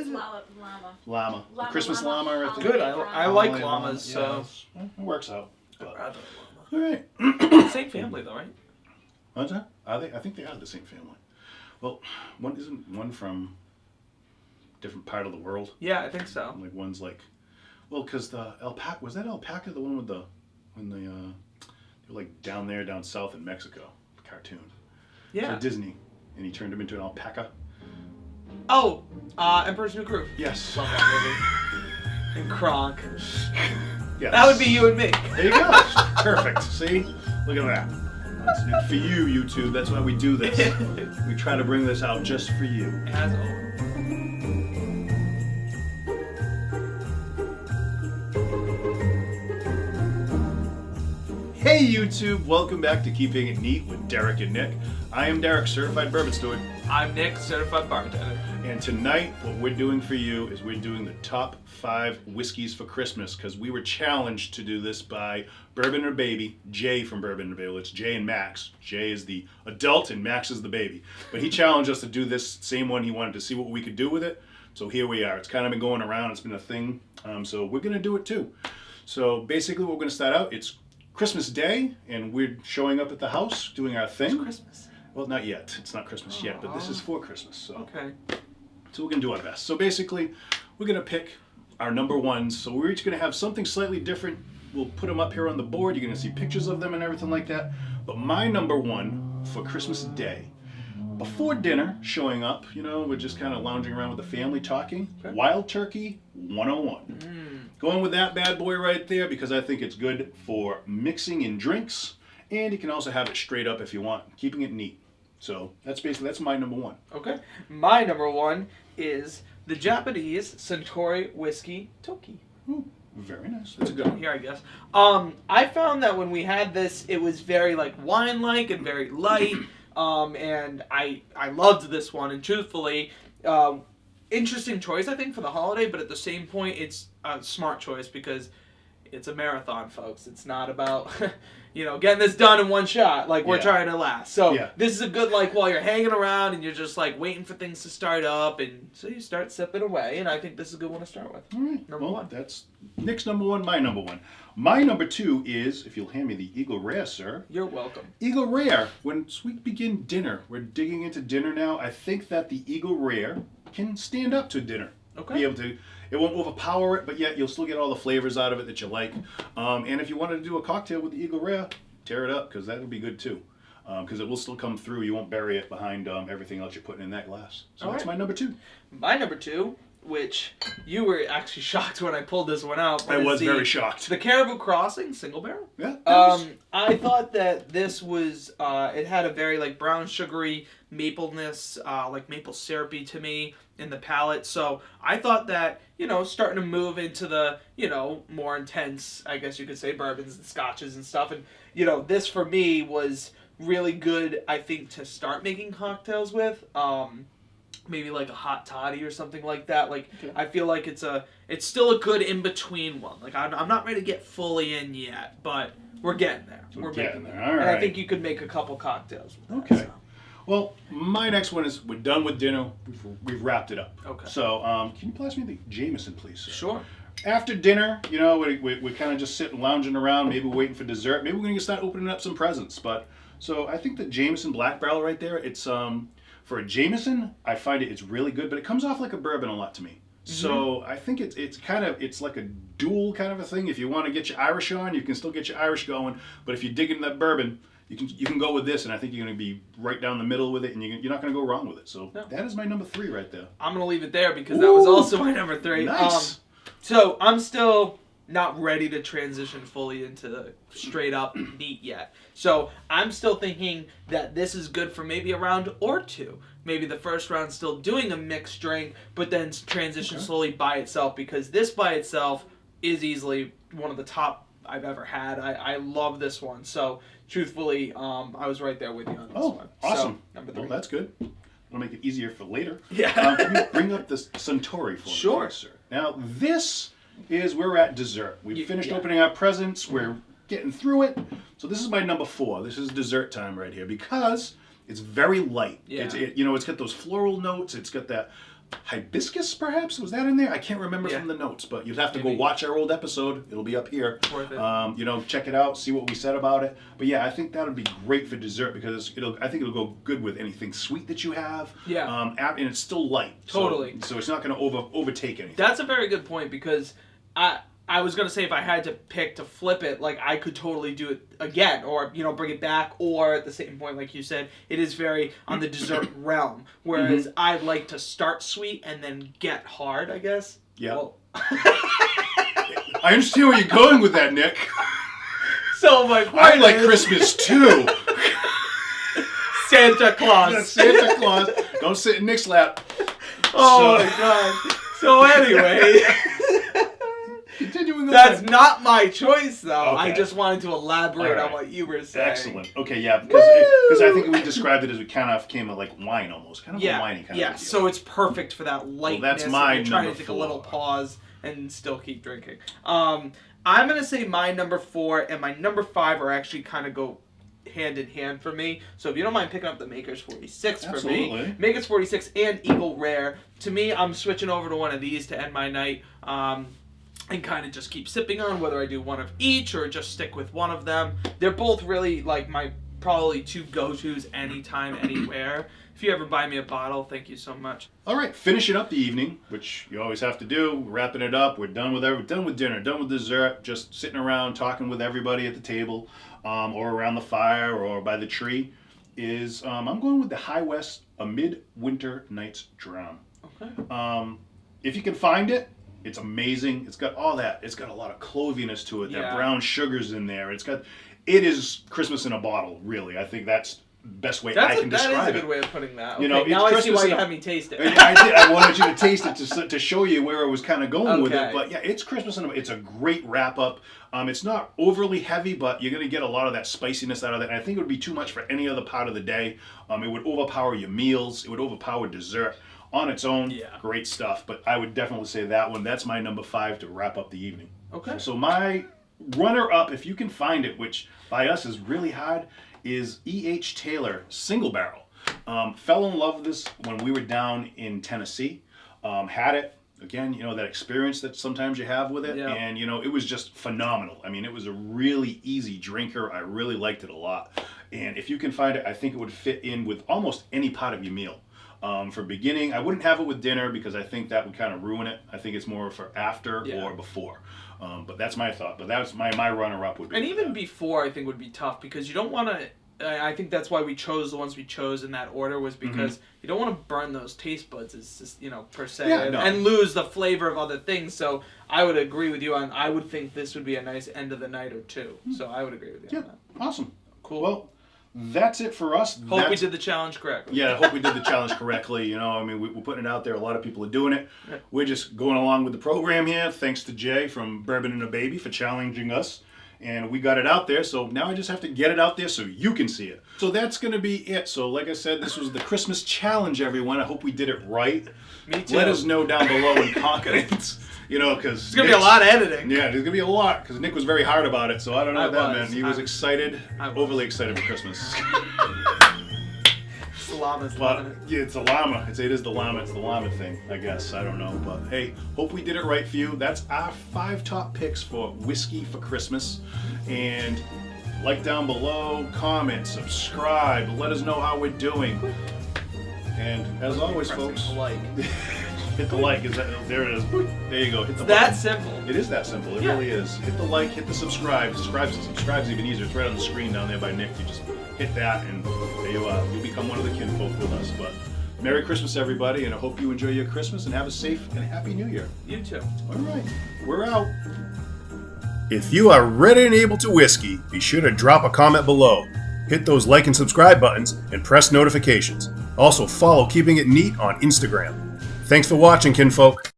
is it? Llama. The Christmas llama right there. Good. I like llamas, so it works out. But. I All right. Same family though, right? What's that? I think they are the same family. Well, isn't one from a different part of the world? Yeah, I think so. Like one's like, well, because the alpaca, was that alpaca the one with when they were like down south in Mexico, the cartoon? Yeah. So Disney, and he turned him into an alpaca. Oh, Emperor's New Groove. Yes. Love that movie. And Kronk. Yes. That would be you and me. There you go. Perfect. See? Look at that. That's for you, YouTube. That's why we do this. We try to bring this out just for you. As always. Hey YouTube, welcome back to Keeping It Neat with Derek and Nick. I am Derek, certified bourbon steward. I'm Nick, certified bartender. And tonight, what we're doing for you is we're doing the top 5 whiskeys for Christmas because we were challenged to do this by Bourbon or Baby, Jay from Bourbon or Abel. It's Jay and Max. Jay is the adult and Max is the baby. But he challenged us to do this same one. He wanted to see what we could do with it. So here we are. It's kind of been going around. It's been a thing. So we're going to do it too. So basically what we're going to start out, it's Christmas Day, and we're showing up at the house doing our thing. It's Christmas. Well, not yet. It's not Christmas yet, but this is for Christmas. So. Okay. So we're going to do our best. So basically, we're going to pick our number ones. So we're each going to have something slightly different. We'll put them up here on the board. You're going to see pictures of them and everything like that. But my number one for Christmas Day, before dinner, showing up, we're just kind of lounging around with the family talking. Okay. Wild Turkey 101. Going with that bad boy right there because I think it's good for mixing in drinks. And you can also have it straight up if you want, keeping it neat. So that's my number one. Okay. My number one is the Japanese Suntory Whiskey Toki. Ooh, very nice. That's a good one. Here, I guess. I found that when we had this, it was very wine-like and very light. And I loved this one. And truthfully, interesting choice, I think, for the holiday. But at the same point, it's a smart choice because it's a marathon, folks. It's not about, getting this done in one shot. We're trying to last. So this is a good, while you're hanging around and you're just, waiting for things to start up. And so you start sipping away. And I think this is a good one to start with. All right. Number one. That's Nick's number one, my number one. My number two is, if you'll hand me the Eagle Rare, sir. You're welcome. Eagle Rare. Once we begin dinner, we're digging into dinner now. I think that the Eagle Rare can stand up to dinner. Okay. Be able to. It won't overpower it, but yet you'll still get all the flavors out of it that you like. And if you wanted to do a cocktail with the Eagle Rare, tear it up because that would be good too. Because it will still come through. You won't bury it behind everything else you're putting in that glass. So that's my number two. My number two, which you were actually shocked when I pulled this one out. I was very shocked. The Caribou Crossing Single Barrel. Yeah. I thought that this was, it had a very brown sugary mapleness, maple syrupy to me in the palate. So I thought that, starting to move into the, more intense, I guess you could say, bourbons and scotches and stuff. And, this for me was really good, I think, to start making cocktails with. Maybe a hot toddy or something like that. I feel like it's still a good in-between one. I'm not ready to get fully in yet, but we're getting there. We're getting there. All right. And I think you could make a couple cocktails with that. Okay. So. Well, my next one is we're done with dinner. We've wrapped it up. Okay. So, can you pass me the Jameson, please, sir? Sure. After dinner, we kind of just sitting, lounging around. Maybe waiting for dessert. Maybe we're going to start opening up some presents. So I think the Jameson Black Barrel right there, it's for a Jameson, I find it's really good, but it comes off like a bourbon a lot to me. Mm-hmm. So I think it's like a dual kind of a thing. If you want to get your Irish on, you can still get your Irish going. But if you dig into that bourbon, you can go with this, and I think you're going to be right down the middle with it, and you're not going to go wrong with it. So That is my number 3 right there. I'm going to leave it there because that was also my number 3. Nice. So I'm still not ready to transition fully into straight up neat yet. So I'm still thinking that this is good for maybe a round or two. Maybe the first round still doing a mixed drink, but then transition slowly by itself because this by itself is easily one of the top I've ever had. I love this one. So truthfully, I was right there with you on this one. Awesome. So, number 3. Well, that's good. It'll make it easier for later. Yeah. Can you bring up this Suntory for me? Sure. Sir. Now, this is we're at dessert. We've finished opening our presents. We're getting through it. So this is my number 4. This is dessert time right here because it's very light. Yeah. It's got those floral notes. It's got that hibiscus, perhaps? Was that in there? I can't remember from the notes, but you'd have to go watch our old episode. It'll be up here. Worth it. You know, check it out, see what we said about it. But yeah, I think that would be great for dessert because I think it'll go good with anything sweet that you have. Yeah. And it's still light. Totally. So it's not going to overtake anything. That's a very good point because I was gonna say if I had to pick to flip it, like I could totally do it again, or bring it back, or at the same point, like you said, it is very on the dessert realm. Whereas I like to start sweet and then get hard, I guess. Yeah. Well, I understand where you're going with that, Nick. So my point I like is, Christmas too. Santa Claus. Santa Claus. Don't sit in Nick's lap. Oh my god. So anyway. Continuing on. That's not my choice, though. Okay. I just wanted to elaborate All right. on what you were saying. Excellent. Okay, yeah, because I think we described it as we kind of came like wine almost, kind of a winey kind of deal. So it's perfect for that lightness. Well, that's my if you're trying number to take 4. a little pause and still keep drinking. I'm gonna say my number 4 and my number 5 are actually kind of go hand in hand for me. So if you don't mind picking up the Maker's 46 for me, Maker's 46 and Eagle Rare. To me, I'm switching over to one of these to end my night. And kind of just keep sipping on, whether I do one of each or just stick with one of them. They're both really like my probably 2 go-tos anytime, anywhere. If you ever buy me a bottle, thank you so much. All right, finishing up the evening, which you always have to do, wrapping it up. We're done with dinner, done with dessert, just sitting around talking with everybody at the table, or around the fire, or by the tree. I'm going with the High West A Midwinter Night's Dram. Okay. If you can find it. It's amazing. It's got all that. It's got a lot of cloviness to it. That brown sugar's in there. It is Christmas in a bottle, really. I think that's the best way I can describe it. That is a good way of putting that. Okay, It's now I see Christmas why you had me taste it. I did. I wanted you to taste it to show you where I was kind of going with it. Okay. But yeah, it's Christmas in a It's a great wrap up. It's not overly heavy, but you're going to get a lot of that spiciness out of it. And I think it would be too much for any other part of the day. It would overpower your meals. It would overpower dessert. On its own, great stuff, but I would definitely say that one. That's my number 5 to wrap up the evening. Okay. So my runner-up, if you can find it, which by us is really hard, is E.H. Taylor Single Barrel. Fell in love with this when we were down in Tennessee. Had it. Again, that experience that sometimes you have with it. Yeah. And, it was just phenomenal. I mean, it was a really easy drinker. I really liked it a lot. And if you can find it, I think it would fit in with almost any part of your meal. For beginning, I wouldn't have it with dinner because I think that would kind of ruin it. I think it's more for after or before. But that's my thought. But that's my runner-up would be. And even before, I think would be tough because you don't want to. I think that's why we chose the ones we chose in that order was because you don't want to burn those taste buds, per se, and lose the flavor of other things. So I would agree with you on. I would think this would be a nice end of the night or two. So I would agree with you on that. Awesome. Cool. Well. That's it for us. Hope we did the challenge correctly. Yeah, I hope we did the challenge correctly. We're putting it out there. A lot of people are doing it. Yeah. We're just going along with the program here. Thanks to Jay from Bourbon and a Baby for challenging us. And we got it out there. So now I just have to get it out there so you can see it. So that's going to be it. So like I said, this was the Christmas challenge, everyone. I hope we did it right. Me too. Let us know down below in comments. Because there's going to be a lot of editing. Yeah, there's going to be a lot because Nick was very hard about it. So I don't know what that meant. He was excited, overly excited for Christmas. The llama's loving it. Yeah, it's a llama. It is the llama. It's the llama thing, I guess. I don't know. But hey, hope we did it right for you. That's our 5 top picks for whiskey for Christmas. And like down below, comment, subscribe, let us know how we're doing. And as always, folks, hit the like. There it is. There you go. Hit the button. That simple. It is that simple. It really is. Hit the like, hit the subscribe. Subscribe's even easier. It's right on the screen down there by Nick. You just hit that and there you are. You'll become one of the kinfolk with us. But Merry Christmas, everybody, and I hope you enjoy your Christmas and have a safe and happy New Year. You too. All right. We're out. If you are ready and able to whiskey, be sure to drop a comment below. Hit those like and subscribe buttons and press notifications. Also follow Keeping It Neat on Instagram. Thanks for watching, kinfolk.